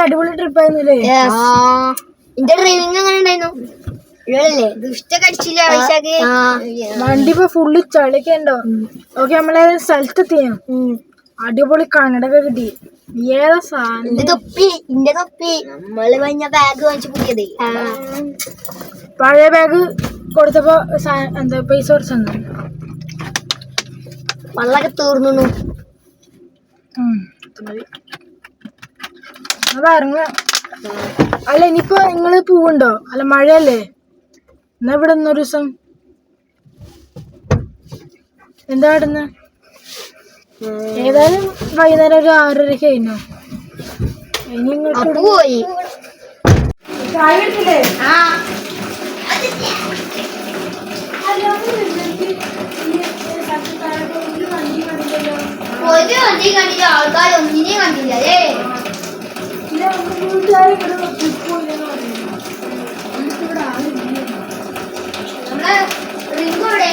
അടിപൊളി ട്രിപ്പ് ആയിരുന്നില്ലേ? എന്റെ ഡ്രൈവിംഗ് എങ്ങനെ ഉണ്ടായിരുന്നു? വണ്ടി ഇപ്പൊ ഫുള്ള് ചളിയൊക്കെ ഉണ്ടോ? ഓക്കെ, നമ്മളെ സ്ഥലത്തെത്തിയ അടിപൊളി കണ്ണടൊക്കെ കിട്ടി. ഏതാ സാധനം? തൊപ്പി നമ്മള് കഴിഞ്ഞ ബാഗ് വാങ്ങിച്ചു പുതിയത്. പഴയ ബാഗ് കൊടുത്തപ്പോ എന്താ പൈസ കുറച്ചു വെള്ളമൊക്കെ തീർന്നു. ഇറങ്ങ. അല്ല ഇനിയിപ്പോ നിങ്ങള് പൂവുണ്ടോ? അല്ല മഴയല്ലേ? എന്നാ ഇവിടെ ഒരു ദിവസം എന്താ ഇടുന്ന? ഏതായാലും വൈകുന്നേരം ഒരു 6:30 കഴിഞ്ഞോ? ഇനി പോയി ചായ കിട്ടില്ലേ? ആൾക്കാർ ഒന്നിനെയും കണ്ടില്ല അല്ലേ? നമ്മളെ റിങ്കു എവിടെ?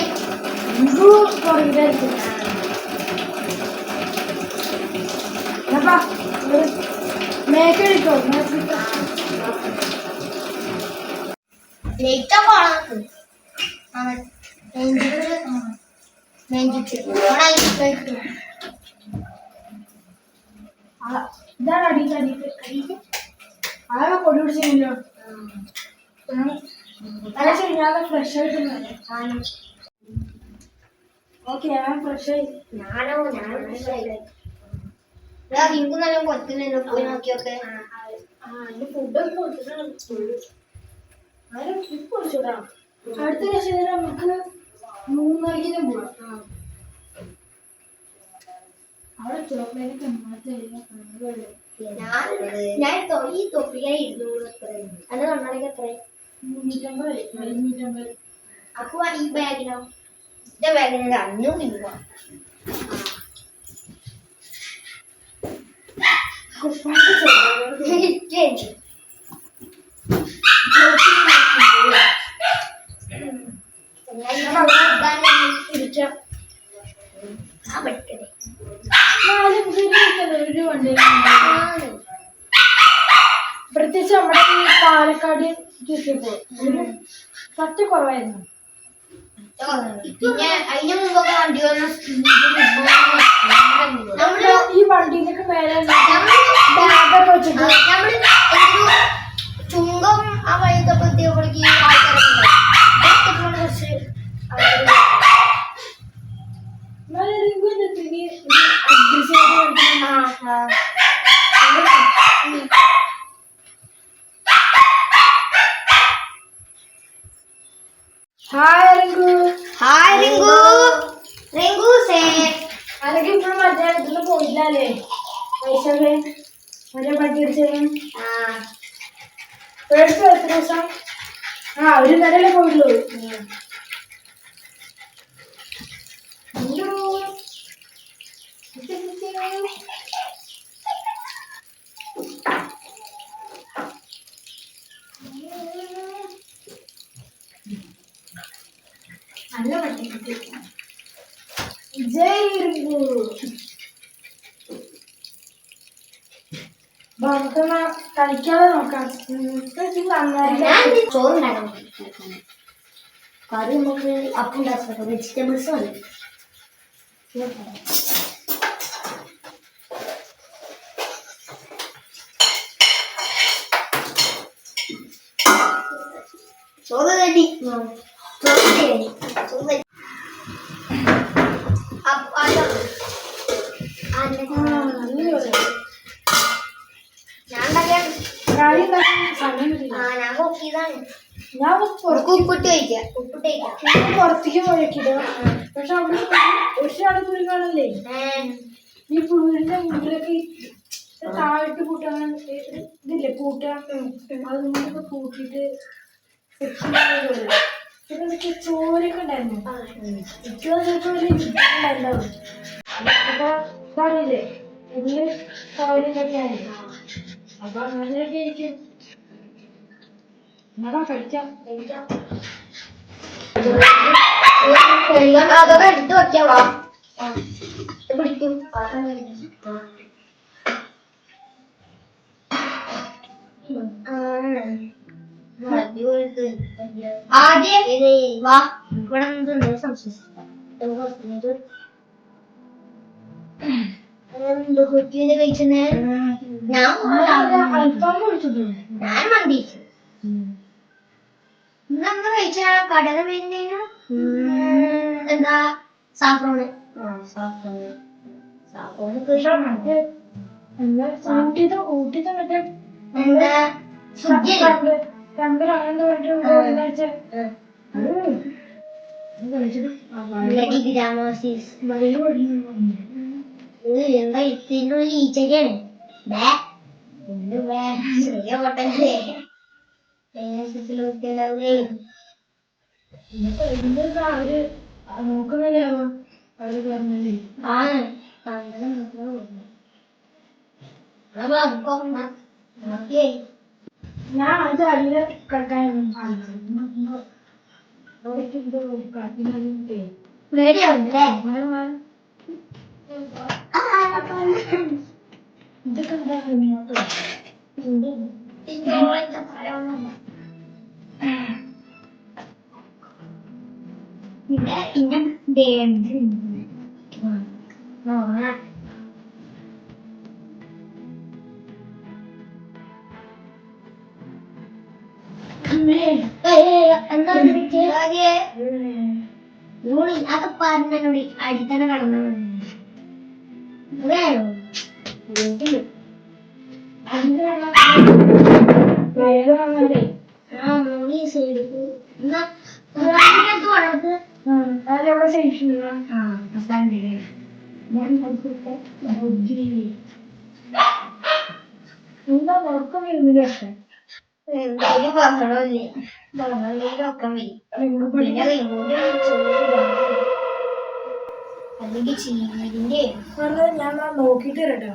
മേക്കോ ലൈറ്റ് ഓഫ് ഇതാണ് ആകെ പൊടി പിടിച്ചില്ലല്ലോ. ഞാൻ ഫ്രഷ് ആയിട്ട് ഓക്കെ, ഞാൻ ഫ്രഷ് ആയി. റിങ്കു നല്ല കൊത്തുന്നല്ലോ, പോയി നോക്കിയൊക്കെ. ഫുഡൊക്കെ കൊടുത്തിട്ടുണ്ട്. അടുത്ത ലക്ഷം നമുക്ക് 3:30 പോവാം. അവിടെ ചോക്ലേറ്റ് ഞാൻ ഈ തൊപ്പിക്കാൻ 200 അത് കണ്ണടക്ക് എത്ര? 350. അപ്പൊ ഈ ബാഗിനോ? എന്റെ ബാഗിന് 500 രൂപ. പ്രത്യേകിച്ച് നമ്മുടെ ഈ പാലക്കാട് കിട്ടിയപ്പോ പറ്റ കുറവായിരുന്നു. പിന്നെ അതിന് മുമ്പൊക്കെ വണ്ടി വന്ന ഈ വണ്ടിയിലേക്ക് മേലെ ബാഗൊക്കെ വെച്ചിട്ട് ചുങ്കം ആ വഴിയൊക്കെ എത്തിയപ്പോഴേക്ക് ആൾക്കാരൊക്കെ hi Rinku. Hi Rinku. Rinku say അതൊക്കെ ഇപ്പോഴും മറ്റേ ഇതിന് പോയില്ലല്ലേ? പൈസൊക്കെ മറ്റേ പറ്റി അടിച്ചത് എത്ര ദിവസം? ഒരു നേരല്ലേ പോയിട്ടുള്ളൂ. നല്ല പറ്റി ജയ് റിങ്കു. നമുക്കൊന്ന് കളിക്കാതെ നോക്കാം. ചോറുണ്ടാക്കണം. കറി നമുക്ക് അപ്പുണ്ടാക്കാം. വെജിറ്റബിൾസ് മതി. ചോറ് റെഡി. ഞാൻ പുറത്തേക്ക് പോയിക്കിട. പക്ഷെ അവിടെ ഒരാളെ പോയി കാണല്ലേ? ഈ വീടിന്റെ മുന്നിലൊക്കെ താഴോട്ട് കൂട്ടാൻ ഇതില്ലേ കൂട്ട, അതുകൊണ്ടൊക്കെ കൂട്ടിട്ട് പിന്നെ ചോരൊക്കെ ഉണ്ടായിരുന്നു. എനിക്ക് ചിലപ്പോ വലിയ ഉണ്ടാവും. അപ്പൊ കാണില്ലേ ഉള്ളിൽ ചോരൊക്കെയാണ്. അപ്പൊ അങ്ങനെയൊക്കെ ഇരിക്കും. എന്നാ കഴിക്കാം. അതൊക്കെ എടുത്ത് വെക്കാവാ. പിടിക്കും. ആദ്യം വാ ഇവിടെ എന്തുണ്ട് സംശയിച്ചില്ല കഴിച്ചേ ഞാൻ ഞാൻ മന്തി ഇന്ന് കഴിച്ച കടയുടെ പേര് എന്താ സാഫ്രോണ് എന്താ സുജി ഗ്രാമോസിസ് എന്താ ഇതിൻ്റെ ഒരു ഈച്ചക്കാണ് ചെറിയ പൊട്ടല്ലേ നോക്കുന്നില്ലേ അവര് പറഞ്ഞത് ആണ് ഞാൻ അത് അടിയില് കിടക്കാൻ പേടിയാവുന്നല്ലേ ഇതൊക്കെ എന്താ ഇങ്ങോട്ട് അത് പറഞ്ഞോടി അടിത്തന്നെ കടന്നു അതെവിടെ സേഫ് എന്താ ഉറക്കം വരുന്നില്ല എന്തായാലും ബഹളമില്ലേ ഒക്കെ അല്ലെങ്കിൽ ചീനതിന്റെ ഞാൻ നോക്കിട്ട് കേട്ടോ